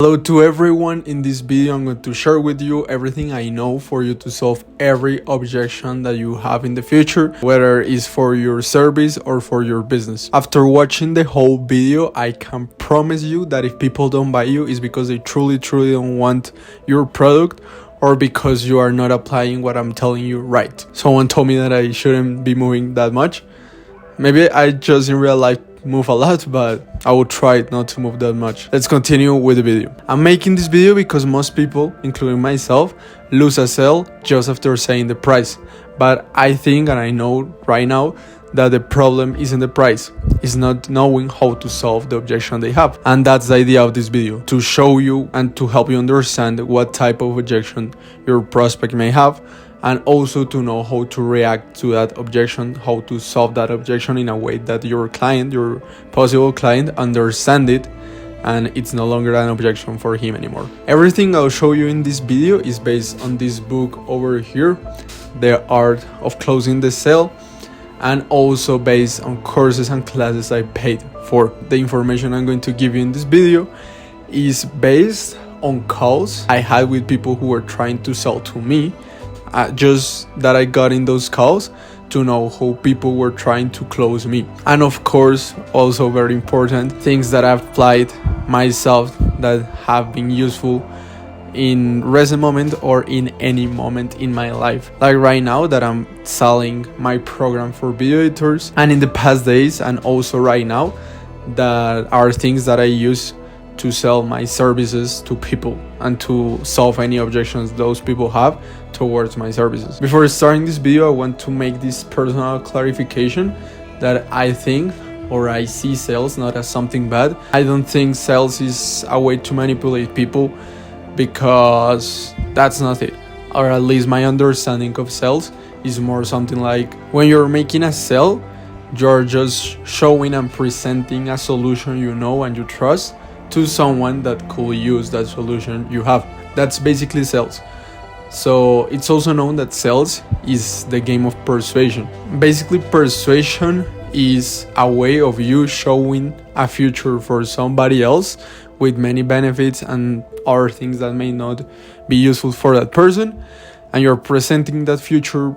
Hello to everyone. In this video I'm going to share with you everything I know for you to solve every objection that you have in the future, whether it's for your service or for your business. After watching the whole video, I can promise you that if people don't buy you, it's because they truly don't want your product, or because you are not applying what I'm telling you right. Someone told me that I shouldn't be moving that much. Maybe I just in real life move a lot, but I will try not to move that much. Let's continue with the video. I'm making this video because most people, including myself, lose a sale just after saying the price. But I think, and I know right now, that the problem isn't the price. It's not knowing how to solve the objection they have. And that's the idea of this video, to show you and to help you understand what type of objection your prospect may have, and also to know how to react to that objection, how to solve that objection in a way that your client, your possible client, understand it and it's no longer an objection for him anymore. Everything I'll show you in this video is based on this book over here, The Art of Closing the Sale, and also based on courses and classes I paid for. The information I'm going to give you in this video is based on calls I had with people who were trying to sell to me, just that I got in those calls to know how people were trying to close me. And of course, also very important, things that I've applied myself that have been useful in recent moment or in any moment in my life. Like right now that I'm selling my program for video editors, and in the past days, and also right now, that are things that I use to sell my services to people and to solve any objections those people have towards my services. Before starting this video, I want to make this personal clarification that I think, or I see sales not as something bad. I don't think sales is a way to manipulate people, because that's not it. Or at least my understanding of sales is more something like, when you're making a sale, you're just showing and presenting a solution you know and you trust to someone that could use that solution you have. That's basically sales. So it's also known that sales is the game of persuasion. Basically, persuasion is a way of you showing a future for somebody else with many benefits and other things that may not be useful for that person, and you're presenting that future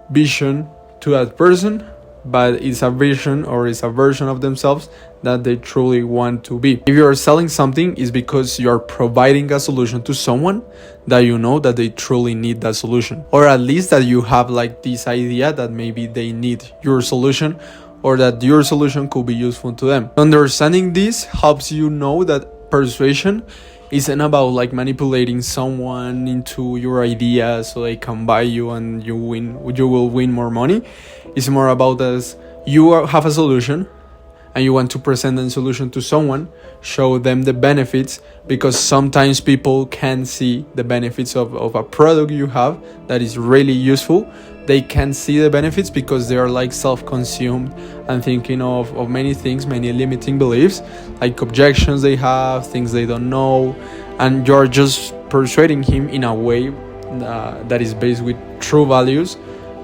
vision to that person, but it's a vision or it's a version of themselves that they truly want to be. If you're selling something, it's because you're providing a solution to someone that you know that they truly need that solution, or at least that you have like this idea that maybe they need your solution, or that your solution could be useful to them. Understanding this helps you know that persuasion isn't about like manipulating someone into your idea so they can buy you and you will win more money. It's more about as you have a solution and you want to present a solution to someone, show them the benefits, because sometimes people can see the benefits of a product you have that is really useful. They can see the benefits because they are like self-consumed and thinking of many things, many limiting beliefs, like objections they have, things they don't know, and you're just persuading him in a way that is based with true values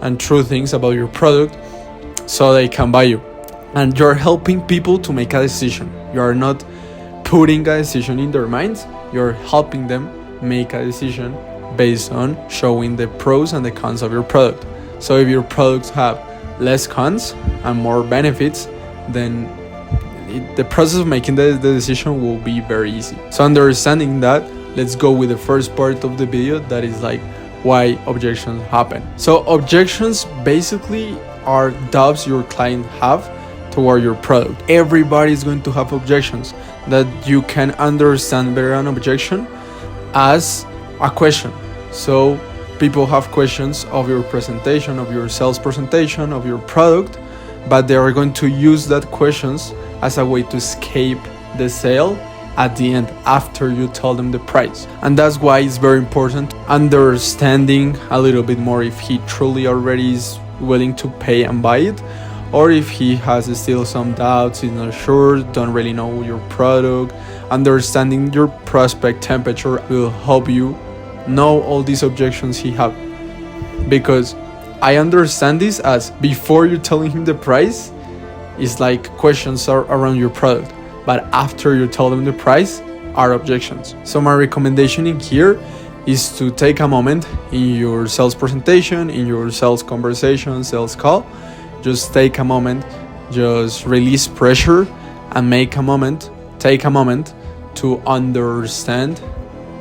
and true things about your product so they can buy you. And you're helping people to make a decision. You're not putting a decision in their minds, you're helping them make a decision based on showing the pros and the cons of your product. So if your products have less cons and more benefits, then the process of making the decision will be very easy. So understanding that, let's go with the first part of the video, that is like why objections happen. So objections basically are doubts your client have toward your product. Everybody is going to have objections. That you can understand better an objection as a question. So people have questions of your presentation, of your sales presentation, of your product, but they are going to use that questions as a way to escape the sale at the end after you tell them the price. And that's why it's very important understanding a little bit more if he truly already is willing to pay and buy it, or if he has still some doubts, he's not sure, don't really know your product. Understanding your prospect temperature will help you know all these objections he have. Because I understand this as before you're telling him the price, it's like questions are around your product. But after you tell them the price, are objections. So my recommendation in here is to take a moment in your sales presentation, in your sales conversation, sales call. Just take a moment, just release pressure and take a moment to understand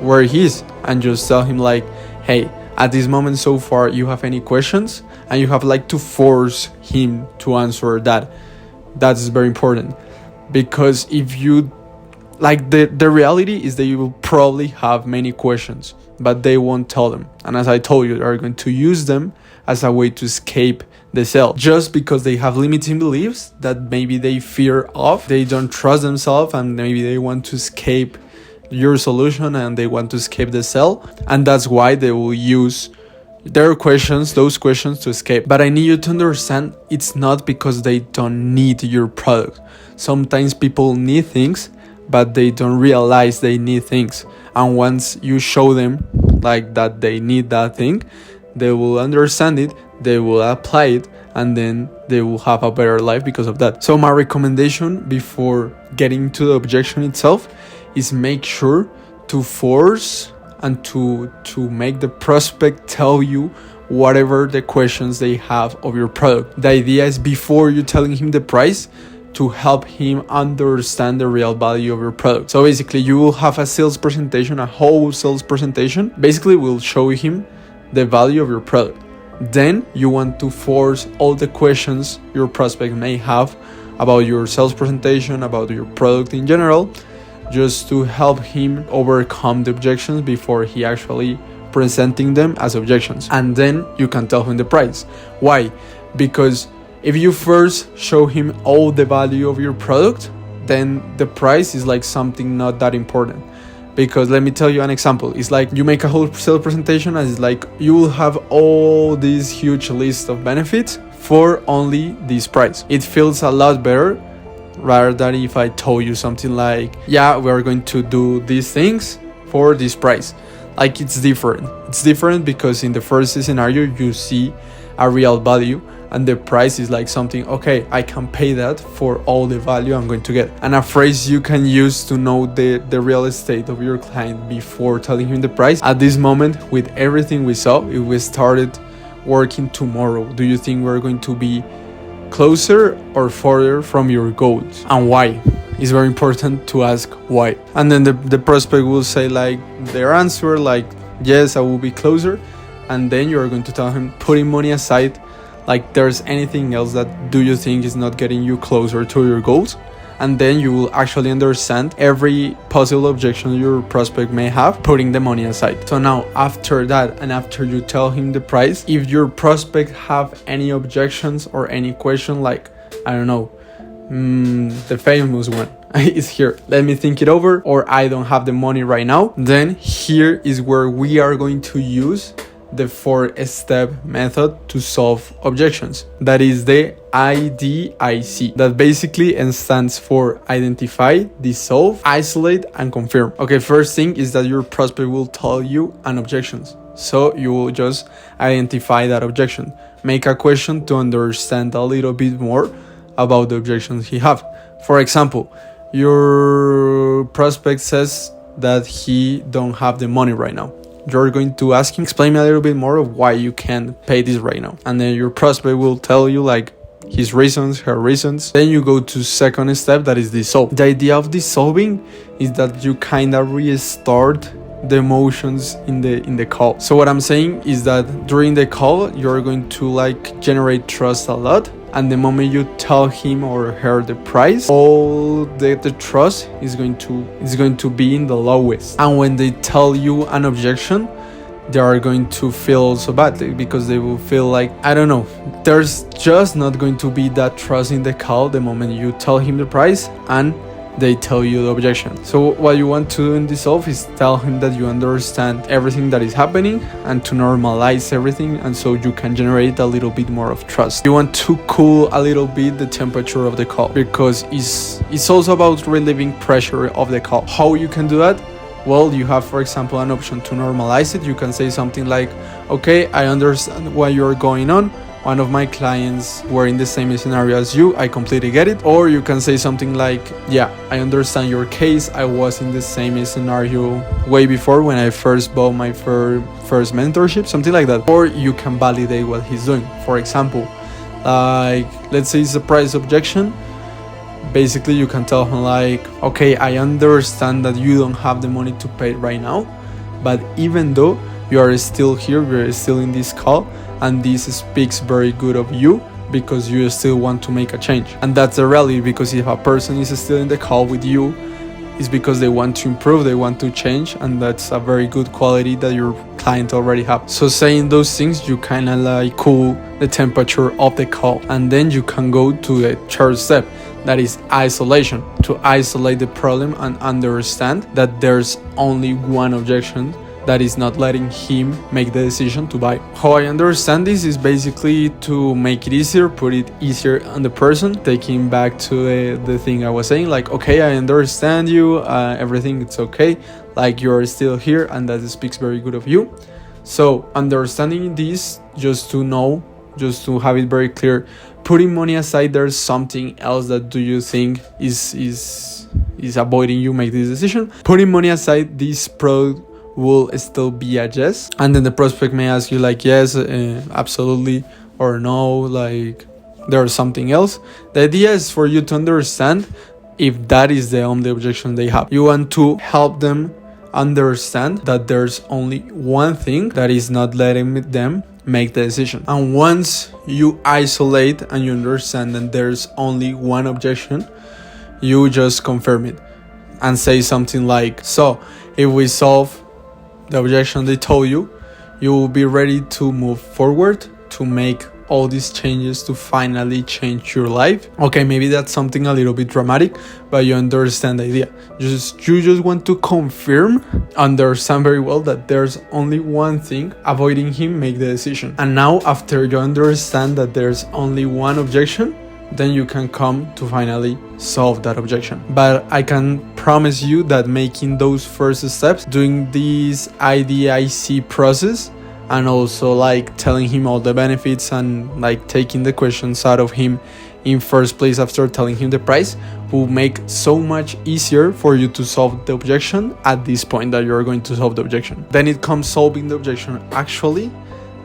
where he is, and just tell him like, hey, at this moment so far you have any questions, and you have like to force him to answer that. That's very important, because if you like, the reality is that you will probably have many questions, but they won't tell them. And as I told you, they are going to use them as a way to escape the sale, just because they have limiting beliefs that maybe they fear of, they don't trust themselves, and maybe they want to escape your solution and they want to escape the sale, and that's why they will use those questions to escape. But I need you to understand, it's not because they don't need your product. Sometimes people need things, but they don't realize they need things, and once you show them like that they need that thing, they will understand it, they will apply it, and then they will have a better life because of that. So my recommendation before getting to the objection itself is make sure to force and to make the prospect tell you whatever the questions they have of your product. The idea is, before you telling him the price, to help him understand the real value of your product. So basically you will have a sales presentation, a whole sales presentation, basically will show him the value of your product. Then you want to force all the questions your prospect may have about your sales presentation, about your product in general, just to help him overcome the objections before he actually presenting them as objections. And then you can tell him the price. Why? Because if you first show him all the value of your product, then the price is like something not that important. Because let me tell you an example. It's like you make a whole sales presentation and it's like you will have all this huge list of benefits for only this price. It feels a lot better rather than if I told you something like, yeah, we're going to do these things for this price. Like, it's different. It's different because in the first scenario you see a real value, and the price is like something, okay, I can pay that for all the value I'm going to get. And a phrase you can use to know the real estate of your client before telling him the price. At this moment, with everything we saw, if we started working tomorrow, do you think we're going to be closer or further from your goals? And why? It's very important to ask why. And then the prospect will say like their answer, like, yes, I will be closer. And then you're going to tell him, putting money aside, like, there's anything else that do you think is not getting you closer to your goals? And then you will actually understand every possible objection your prospect may have, putting the money aside. So now after that, and after you tell him the price, if your prospect have any objections or any question, like, I don't know, the famous one is here, let me think it over, or I don't have the money right now, then here is where we are going to use the 4-step method to solve objections. That is the IDIC. That basically stands for identify, dissolve, isolate, and confirm. Okay, first thing is that your prospect will tell you an objection. So you will just identify that objection. Make a question to understand a little bit more about the objections he have. For example, your prospect says that he don't have the money right now. You're going to ask him, explain me a little bit more of why you can't pay this right now. And then your prospect will tell you like his reasons, her reasons. Then you go to second step, that is dissolve. The idea of dissolving is that you kind of restart the emotions in the call. So what I'm saying is that during the call, you're going to like generate trust a lot. And the moment you tell him or her the price, all the trust is going to be in the lowest. And when they tell you an objection, they are going to feel so badly, because they will feel like, I don't know, there's just not going to be that trust in the call the moment you tell him the price and they tell you the objection. So what you want to do in dissolve is tell him that you understand everything that is happening and to normalize everything, and so you can generate a little bit more of trust. You want to cool a little bit the temperature of the call, because it's also about relieving pressure of the call. How you can do that? Well, you have, for example, an option to normalize it. You can say something like, okay, I understand why you're going on. one of my clients were in the same scenario as you, I completely get it. Or you can say something like, yeah, I understand your case, I was in the same scenario way before when I first bought my first mentorship, something like that. Or you can validate what he's doing. For example, like, let's say it's a price objection. Basically, you can tell him like, okay, I understand that you don't have the money to pay right now, but even though you are still here, we're still in this call, and this speaks very good of you because you still want to make a change. And that's the reality, because if a person is still in the call with you, it's because they want to improve, they want to change, and that's a very good quality that your client already have. So saying those things, you kind of like cool the temperature of the call, and then you can go to the third step, that is isolation, to isolate the problem and understand that there's only one objection that is not letting him make the decision to buy. How I understand this is basically to make it easier, put it easier on the person, taking back to the thing I was saying, like, okay, I understand you, everything it's okay, like you're still here, and that speaks very good of you. So understanding this, just to know, just to have it very clear, putting money aside, there's something else that do you think is avoiding you make this decision. Putting money aside, this product will still be a yes, and then the prospect may ask you like, yes, absolutely, or no, like there's something else. The idea is for you to understand if that is the only objection they have. You want to help them understand that there's only one thing that is not letting them make the decision. And once you isolate and you understand that there's only one objection, you just confirm it and say something like, so if we solve the objection they told you, you will be ready to move forward, to make all these changes to finally change your life. Okay, maybe that's something a little bit dramatic, but you understand the idea. You just want to understand very well that there's only one thing avoiding him make the decision. And now, after you understand that there's only one objection, then you can come to finally solve that objection. But I can promise you that making those first steps, doing this IDIC process, and also like telling him all the benefits and like taking the questions out of him in first place after telling him the price, will make so much easier for you to solve the objection at this point that you're going to solve the objection. Then it comes solving the objection. Actually,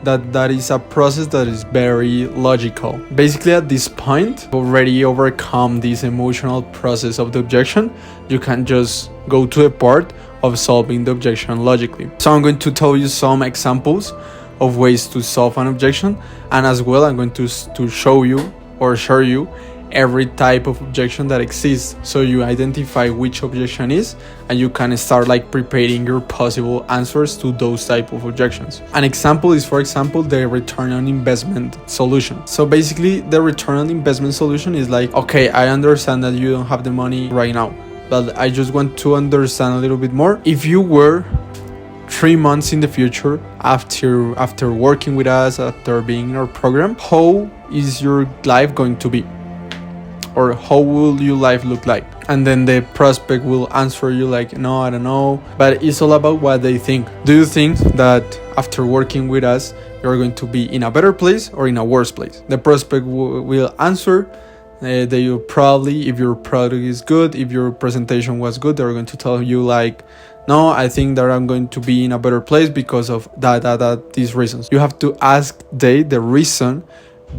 that is a process that is very logical. Basically, at this point, already overcome this emotional process of the objection, you can just go to the part of solving the objection logically. So I'm going to tell you some examples of ways to solve an objection, and as well I'm going to show you or share you every type of objection that exists, so you identify which objection is, and you can start like preparing your possible answers to those type of objections. An example is, for example, the return on investment solution. So basically, the return on investment solution is like, okay, I understand that you don't have the money right now, but I just want to understand a little bit more. If you were 3 months in the future after working with us, after being in our program, how is your life going to be? Or how will your life look like? And then the prospect will answer you like, no, I don't know. But it's all about what they think. Do you think that after working with us, you're going to be in a better place or in a worse place? The prospect will answer. They will probably, if your product is good, if your presentation was good, they're going to tell you like, no, I think that I'm going to be in a better place because of these reasons. You have to ask the reason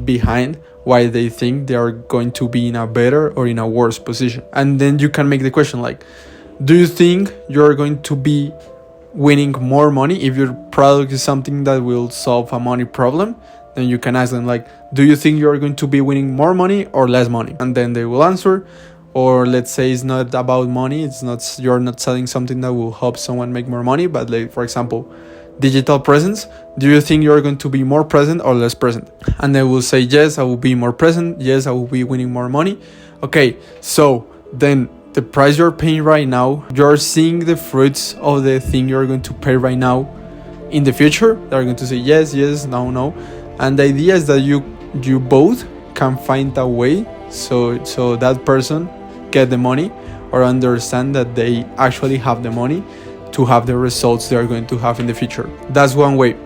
behind why they think they are going to be in a better or in a worse position. And then you can make the question like, do you think you're going to be winning more money if your product is something that will solve a money problem? Then you can ask them like, do you think you're going to be winning more money or less money? And then they will answer. Or let's say it's not about money, you're not selling something that will help someone make more money, but like, for example, digital presence. Do you think you're going to be more present or less present? And they will say, yes, I will be more present. Yes, I will be winning more money. Okay, so then the price you're paying right now, you're seeing the fruits of the thing you're going to pay right now in the future. They're going to say yes, no. And the idea is that you both can find a way so that person get the money or understand that they actually have the money to have the results they are going to have in the future. That's one way.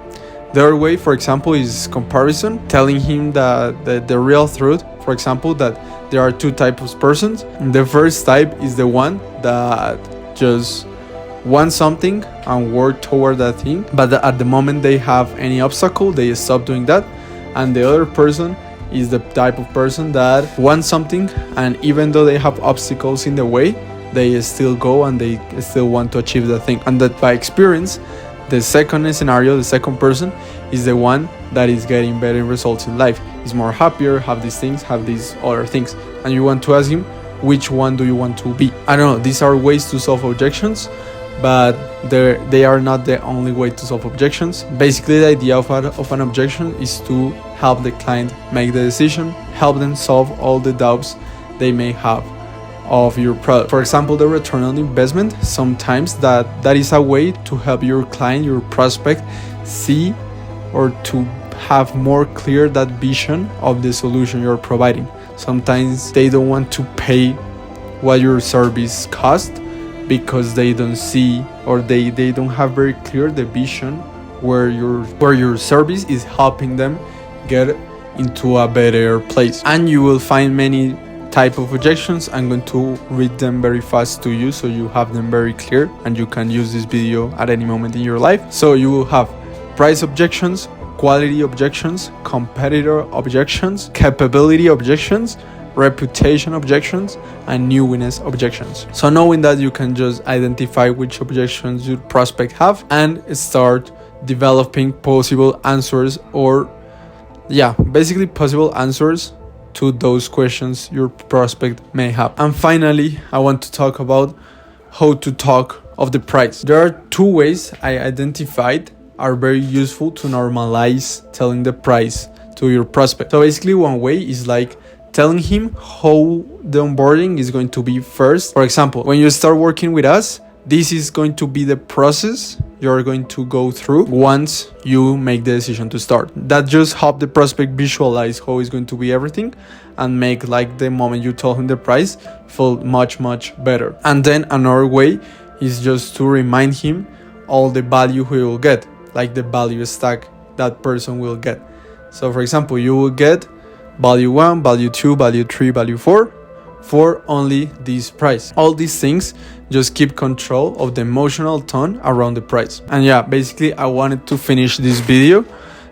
The other way, for example, is comparison, telling him that the real truth, for example, that there are two types of persons. The first type is the one that just want something and work toward that thing, but at the moment they have any obstacle, they stop doing that. And the other person is the type of person that wants something, and even though they have obstacles in the way, they still go and they still want to achieve that thing. And that by experience, the second scenario, the second person, is the one that is getting better results in life, is more happier, have these things, have these other things. And you want to ask him, which one do you want to be? I don't know, these are ways to solve objections, but they are not the only way to solve objections. Basically, the idea of an objection is to help the client make the decision, help them solve all the doubts they may have of your product. For example, the return on investment, sometimes that is a way to help your client, your prospect, see or to have more clear that vision of the solution you're providing. Sometimes they don't want to pay what your service cost because they don't see or they don't have very clear the vision where your service is helping them get into a better place. And you will find many type of objections. I'm going to read them very fast to you so you have them very clear and you can use this video at any moment in your life. So you will have price objections, quality objections, competitor objections, capability objections, reputation objections, and newness objections. So knowing that, you can just identify which objections your prospect have and start developing possible answers, or basically possible answers to those questions your prospect may have. And finally, I want to talk about how to talk of the price. There are two ways I identified are very useful to normalize telling the price to your prospect. So basically, one way is like telling him how the onboarding is going to be first. For example, when you start working with us, this is going to be the process you're going to go through once you make the decision to start. That just help the prospect visualize how is going to be everything and make like the moment you tell him the price feel much better. And then another way is just to remind him all the value he will get, like the value stack that person will get. So for example, you will get value 1, value 2, value 3, value 4 for only this price. All these things just keep control of the emotional tone around the price. And basically I wanted to finish this video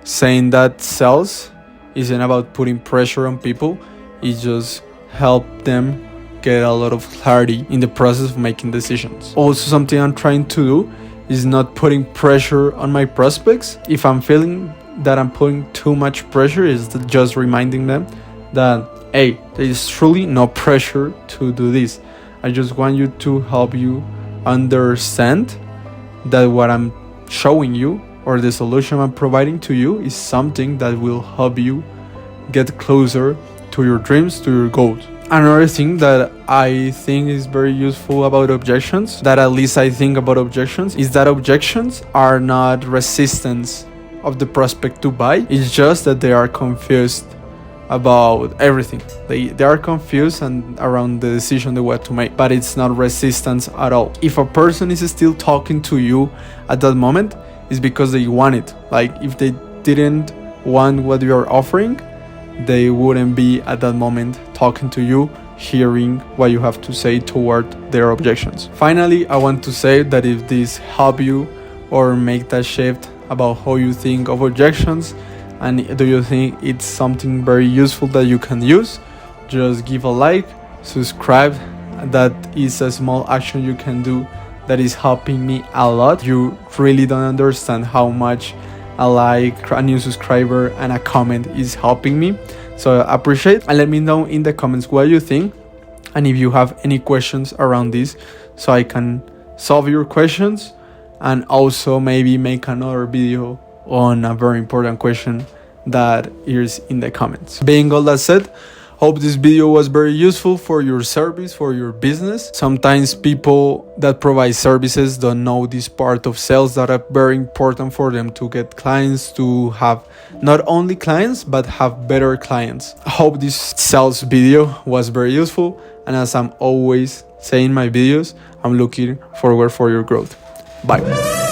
saying that sales isn't about putting pressure on people. It just help them get a lot of clarity in the process of making decisions. Also, something I'm trying to do is not putting pressure on my prospects. If I'm feeling that I'm putting too much pressure, is just reminding them that, hey, there is truly no pressure to do this. I just want you to help you understand that what I'm showing you or the solution I'm providing to you is something that will help you get closer to your dreams, to your goals. Another thing that I think is very useful about objections, that at least I think about objections, is that objections are not resistance of the prospect to buy. It's just that they are confused about everything. They are confused and around the decision they want to make, but it's not resistance at all. If a person is still talking to you at that moment, it's because they want it. Like if they didn't want what you are offering, they wouldn't be at that moment talking to you, hearing what you have to say toward their objections. Finally, I want to say that if this help you or make that shift about how you think of objections, and do you think it's something very useful that you can use, just give a like, subscribe. That is a small action you can do that is helping me a lot. You really don't understand how much a like, a new subscriber, and a comment is helping me. So I appreciate, and let me know in the comments what you think and if you have any questions around this so I can solve your questions, and also maybe make another video on a very important question that is in the comments. Being all that said, hope this video was very useful for your service, for your business. Sometimes people that provide services don't know this part of sales that are very important for them to get clients, to have not only clients but have better clients. I hope this sales video was very useful, and as I'm always saying in my videos, I'm looking forward for your growth. Bye.